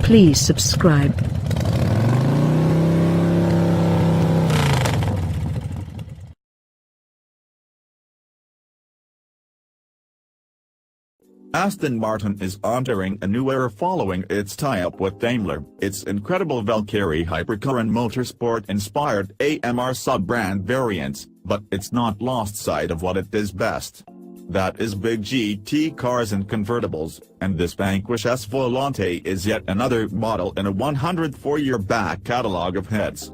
Please subscribe. Aston Martin is entering a new era following its tie-up with Daimler. Its incredible Valkyrie hypercar and motorsport-inspired AMR sub-brand variants, but it's not lost sight of what it is best. That is big GT cars and convertibles, and this Vanquish Volante is yet another model in a 104-year back catalogue of hits.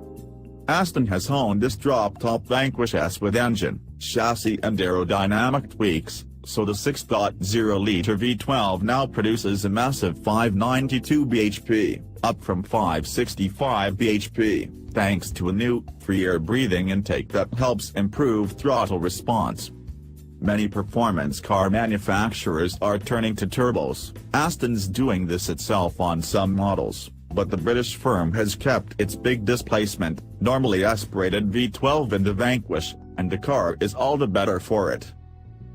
Aston has honed this drop-top Vanquish S with engine, chassis and aerodynamic tweaks, so the 6.0-litre V12 now produces a massive 592 bhp, up from 565 bhp, thanks to a new, free-air breathing intake that helps improve throttle response. Many performance car manufacturers are turning to turbos. Aston's doing this itself on some models, but the British firm has kept its big displacement, normally aspirated V12 in the Vanquish, and the car is all the better for it.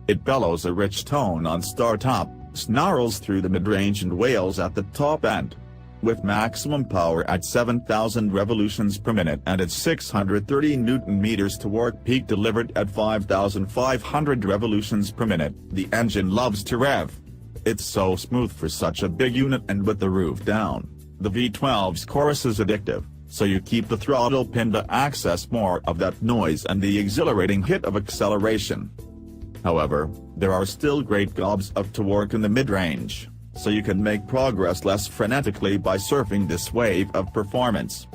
It bellows a rich tone on start-up, snarls through the mid-range and wails at the top end. With maximum power at 7,000 revolutions per minute and its 630 Nm torque peak delivered at 5,500 revolutions per minute, the engine loves to rev. It's so smooth for such a big unit, and with the roof down, the V12's chorus is addictive, so you keep the throttle pinned to access more of that noise and the exhilarating hit of acceleration. However, there are still great gobs of torque in the mid-range, so you can make progress less frenetically by surfing this wave of performance.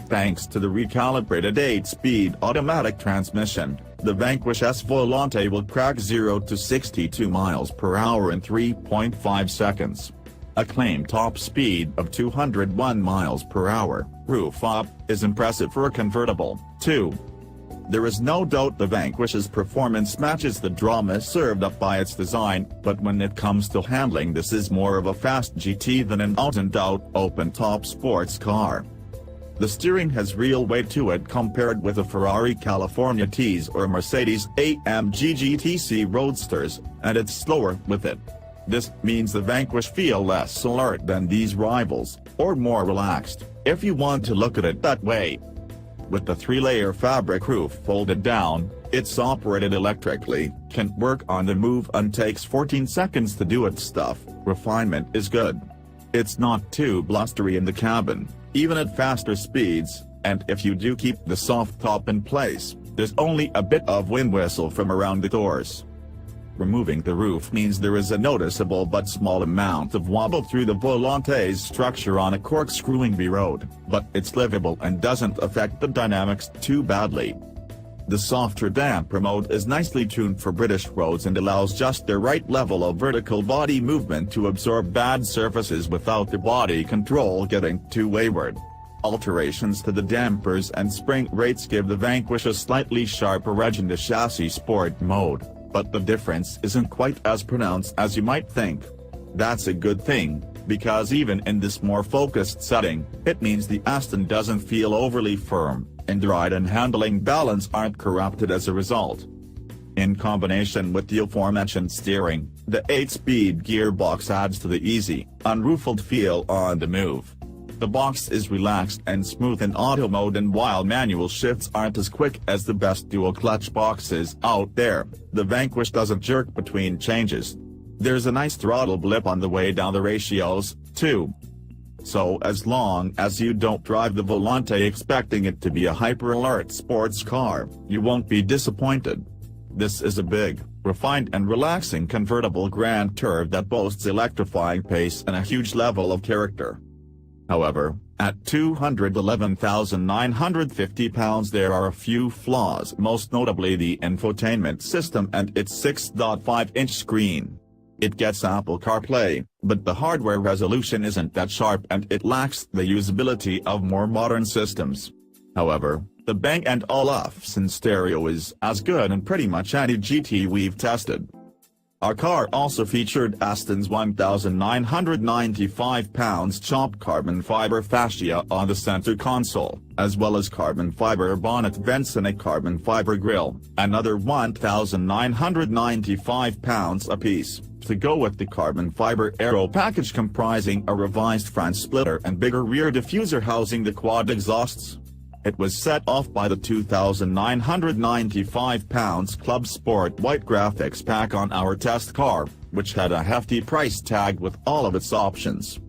Thanks to the recalibrated 8-speed automatic transmission, the Vanquish Volante will crack 0 to 62 miles per hour in 3.5 seconds. A claimed top speed of 201 miles per hour, roof up, is impressive for a convertible, too. There is no doubt the Vanquish's performance matches the drama served up by its design, but when it comes to handling, this is more of a fast GT than an out-and-out open-top sports car. The steering has real weight to it compared with a Ferrari California T's or Mercedes AMG GTC Roadsters, and it's slower with it. This means the Vanquish feels less alert than these rivals, or more relaxed, if you want to look at it that way. With the 3-layer fabric roof folded down, it's operated electrically, can work on the move and takes 14 seconds to do its stuff. Refinement is good. It's not too blustery in the cabin, even at faster speeds, and if you do keep the soft top in place, there's only a bit of wind whistle from around the doors. Removing the roof means there is a noticeable but small amount of wobble through the Volante's structure on a corkscrewing B road, but it's livable and doesn't affect the dynamics too badly. The softer damper mode is nicely tuned for British roads and allows just the right level of vertical body movement to absorb bad surfaces without the body control getting too wayward. Alterations to the dampers and spring rates give the Vanquish a slightly sharper edge in the chassis sport mode, but the difference isn't quite as pronounced as you might think. That's a good thing, because even in this more focused setting, it means the Aston doesn't feel overly firm, and the ride and handling balance aren't corrupted as a result. In combination with the aforementioned steering, the 8-speed gearbox adds to the easy, unruffled feel on the move. The box is relaxed and smooth in auto mode, and while manual shifts aren't as quick as the best dual-clutch boxes out there, the Vanquish doesn't jerk between changes. There's a nice throttle blip on the way down the ratios, too. So as long as you don't drive the Volante expecting it to be a hyper-alert sports car, you won't be disappointed. This is a big, refined and relaxing convertible grand tour that boasts electrifying pace and a huge level of character. However, at 211,950 pounds there are a few flaws, most notably the infotainment system and its 6.5-inch screen. It gets Apple CarPlay, but the hardware resolution isn't that sharp and it lacks the usability of more modern systems. However, the Bang & Olufsen stereo is as good in pretty much any GT we've tested. Our car also featured Aston's 1,995 pounds chopped carbon fiber fascia on the center console, as well as carbon fiber bonnet vents and a carbon fiber grille, another 1,995 pounds apiece, to go with the carbon fiber aero package comprising a revised front splitter and bigger rear diffuser housing the quad exhausts. It was set off by the 2,995 pounds Club Sport White graphics pack on our test car, which had a hefty price tag with all of its options.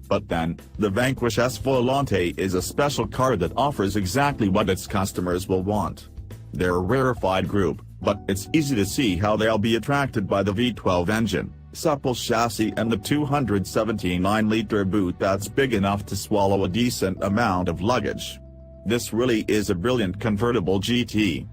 But then, the Vanquish Volante is a special car that offers exactly what its customers will want. They're a rarefied group, but it's easy to see how they'll be attracted by the V12 engine, supple chassis and the 279-liter boot that's big enough to swallow a decent amount of luggage. This really is a brilliant convertible GT.